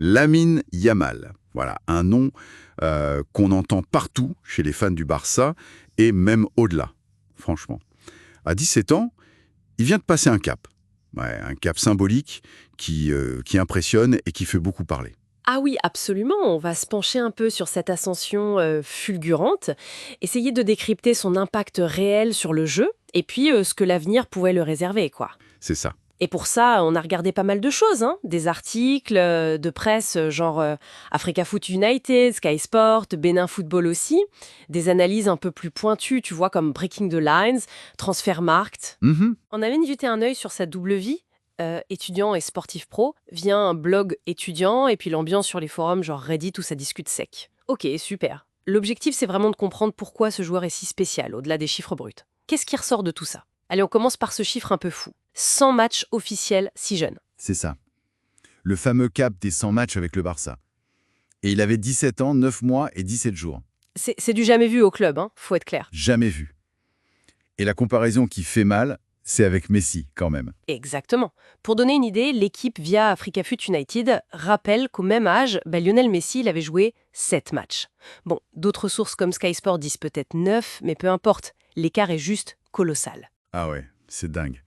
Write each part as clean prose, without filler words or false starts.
Lamine Yamal. Voilà, un nom qu'on entend partout chez les fans du Barça et même au-delà, franchement. À 17 ans, il vient de passer un cap. Ouais, un cap symbolique qui impressionne et qui fait beaucoup parler. Ah oui, absolument. On va se pencher un peu sur cette ascension fulgurante, essayer de décrypter son impact réel sur le jeu, et puis ce que l'avenir pouvait le réserver, quoi. C'est ça. Et pour ça, on a regardé pas mal de choses, hein. Des articles de presse genre Africa Foot United, Sky Sport, Bénin Football aussi, des analyses un peu plus pointues, tu vois, comme Breaking the Lines, Transfermarkt. Mhm. On avait jeté un œil sur sa double vie, étudiant et sportif pro, via un blog étudiant et puis l'ambiance sur les forums genre Reddit où ça discute sec. Ok, super. L'objectif, c'est vraiment de comprendre pourquoi ce joueur est si spécial, au-delà des chiffres bruts. Qu'est-ce qui ressort de tout ça? Allez, on commence par ce chiffre un peu fou. 100 matchs officiels si jeune. C'est ça. Le fameux cap des 100 matchs avec le Barça. Et il avait 17 ans, 9 mois et 17 jours. C'est du jamais vu au club, hein, faut être clair. Jamais vu. Et la comparaison qui fait mal, c'est avec Messi, quand même. Exactement. Pour donner une idée, l'équipe via Africa Foot United rappelle qu'au même âge, Lionel Messi il avait joué 7 matchs. Bon, d'autres sources comme Sky Sport disent peut-être 9, mais peu importe. L'écart est juste colossal. Ah ouais, c'est dingue.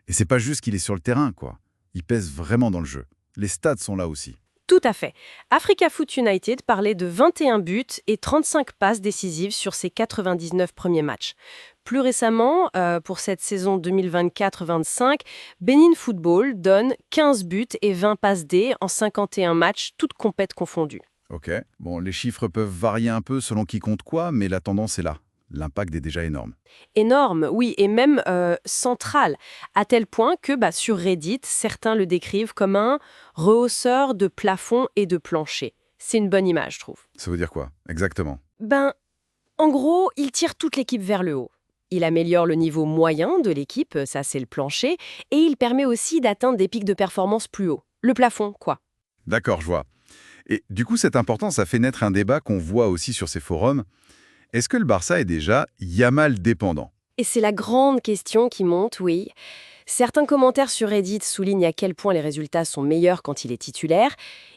Et c'est pas juste qu'il est sur le terrain, quoi. Il pèse vraiment dans le jeu. Les stats sont là aussi. Tout à fait. Africa Foot United parlait de 21 buts et 35 passes décisives sur ses 99 premiers matchs. Plus récemment, pour cette saison 2024-25, Benin Football donne 15 buts et 20 passes D en 51 matchs, toutes compètes confondues. Ok. Bon, les chiffres peuvent varier un peu selon qui compte quoi, mais la tendance est là. L'impact est déjà énorme. Énorme, oui, et même central, à tel point que sur Reddit, certains le décrivent comme un rehausseur de plafond et de plancher. C'est une bonne image, je trouve. Ça veut dire quoi, exactement? En gros, il tire toute l'équipe vers le haut. Il améliore le niveau moyen de l'équipe, ça c'est le plancher, et il permet aussi d'atteindre des pics de performance plus hauts. Le plafond, quoi. D'accord, je vois. Et du coup, cette importance a fait naître un débat qu'on voit aussi sur ces forums. Est-ce que le Barça est déjà Yamal dépendant? Et c'est la grande question qui monte, oui. Certains commentaires sur Reddit soulignent à quel point les résultats sont meilleurs quand il est titulaire.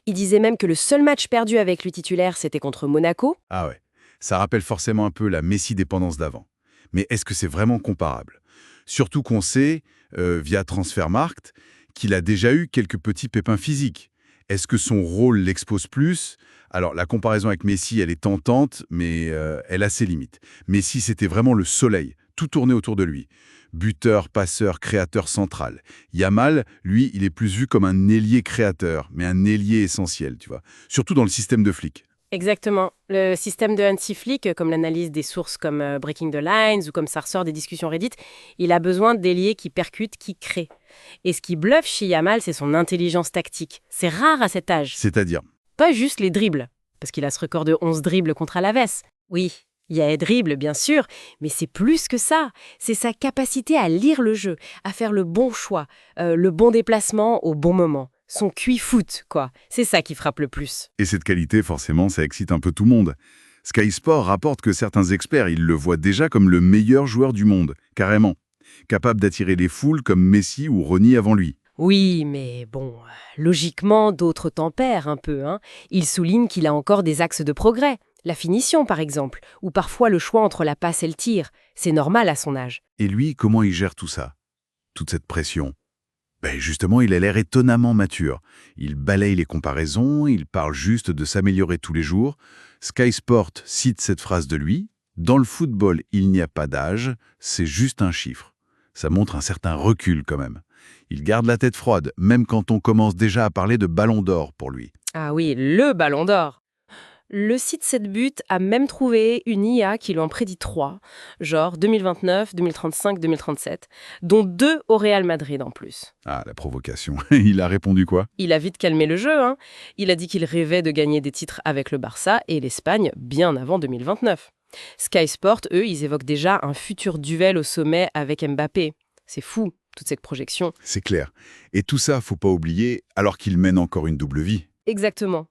Ils disaient même que le seul match perdu avec lui titulaire, c'était contre Monaco. Ah ouais, ça rappelle forcément un peu la Messi-dépendance d'avant. Mais est-ce que c'est vraiment comparable? Surtout qu'on sait, via Transfermarkt, qu'il a déjà eu quelques petits pépins physiques. Est-ce que son rôle l'expose plus? Alors, la comparaison avec Messi, elle est tentante, mais elle a ses limites. Messi, c'était vraiment le soleil, tout tournait autour de lui. Buteur, passeur, créateur central. Yamal, lui, il est plus vu comme un ailier créateur, mais un ailier essentiel, tu vois. Surtout dans le système de flics. Exactement. Le système de anti-flic, comme l'analyse des sources comme Breaking the Lines ou comme ça ressort des discussions Reddit, il a besoin d'ailiers qui percutent, qui créent. Et ce qui bluffe chez Yamal, c'est son intelligence tactique. C'est rare à cet âge. C'est-à-dire? Pas juste les dribbles, parce qu'il a ce record de 11 dribbles contre Alaves. Oui, il y a les dribbles, bien sûr, mais c'est plus que ça. C'est sa capacité à lire le jeu, à faire le bon choix, le bon déplacement au bon moment. Son QI foot, quoi. C'est ça qui frappe le plus. Et cette qualité, forcément, ça excite un peu tout le monde. Sky Sport rapporte que certains experts, ils le voient déjà comme le meilleur joueur du monde, carrément. Capable d'attirer les foules comme Messi ou Ronny avant lui. Oui, mais bon, logiquement, d'autres tempèrent un peu, hein. Il souligne qu'il a encore des axes de progrès. La finition, par exemple, ou parfois le choix entre la passe et le tir. C'est normal à son âge. Et lui, comment il gère tout ça? Toute cette pression? Justement, il a l'air étonnamment mature. Il balaye les comparaisons, il parle juste de s'améliorer tous les jours. Sky Sport cite cette phrase de lui. Dans le football, il n'y a pas d'âge, c'est juste un chiffre. Ça montre un certain recul quand même. Il garde la tête froide, même quand on commence déjà à parler de ballon d'or pour lui. Ah oui, le ballon d'or. Le site 7 buts a même trouvé une IA qui lui en prédit 3, genre 2029, 2035, 2037, dont 2 au Real Madrid en plus. Ah, la provocation. Il a répondu quoi? Il a vite calmé le jeu, hein. Il a dit qu'il rêvait de gagner des titres avec le Barça et l'Espagne bien avant 2029. Sky Sport, eux, ils évoquent déjà un futur duel au sommet avec Mbappé. C'est fou, toute cette projection. C'est clair. Et tout ça, faut pas oublier, alors qu'il mène encore une double vie. Exactement.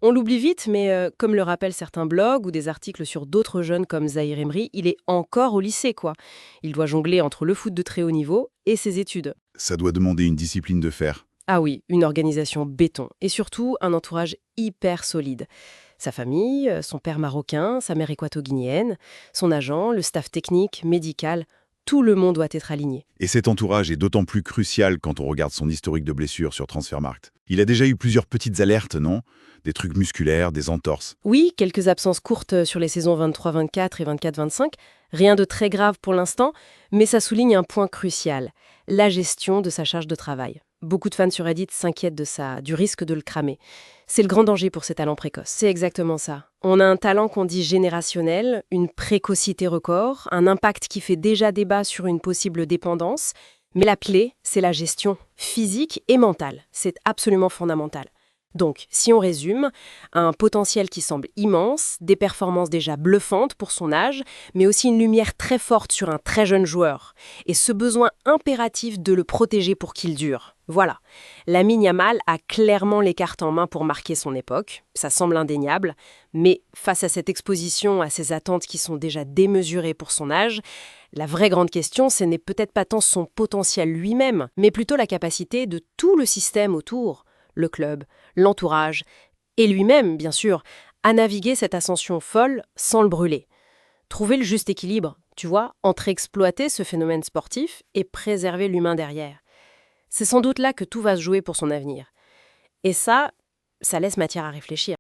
On l'oublie vite, mais comme le rappellent certains blogs ou des articles sur d'autres jeunes comme Zahir Emery, il est encore au lycée, quoi. Il doit jongler entre le foot de très haut niveau et ses études. Ça doit demander une discipline de fer. Ah oui, une organisation béton et surtout un entourage hyper solide. Sa famille, son père marocain, sa mère équato-guinéenne, son agent, le staff technique, médical, tout le monde doit être aligné. Et cet entourage est d'autant plus crucial quand on regarde son historique de blessures sur Transfermarkt. Il a déjà eu plusieurs petites alertes, non? Des trucs musculaires, des entorses. Oui, quelques absences courtes sur les saisons 23-24 et 24-25, rien de très grave pour l'instant, mais ça souligne un point crucial, la gestion de sa charge de travail. Beaucoup de fans sur Reddit s'inquiètent du risque de le cramer. C'est le grand danger pour ces talents précoces. C'est exactement ça. On a un talent qu'on dit générationnel, une précocité record, un impact qui fait déjà débat sur une possible dépendance, mais la clé, c'est la gestion physique et mentale. C'est absolument fondamental. Donc, si on résume, un potentiel qui semble immense, des performances déjà bluffantes pour son âge, mais aussi une lumière très forte sur un très jeune joueur, et ce besoin impératif de le protéger pour qu'il dure. Voilà, Lamine Yamal a clairement les cartes en main pour marquer son époque, ça semble indéniable, mais face à cette exposition, à ces attentes qui sont déjà démesurées pour son âge, la vraie grande question, ce n'est peut-être pas tant son potentiel lui-même, mais plutôt la capacité de tout le système autour, le club, l'entourage, et lui-même, bien sûr, à naviguer cette ascension folle sans le brûler. Trouver le juste équilibre, tu vois, entre exploiter ce phénomène sportif et préserver l'humain derrière. C'est sans doute là que tout va se jouer pour son avenir. Et ça laisse matière à réfléchir.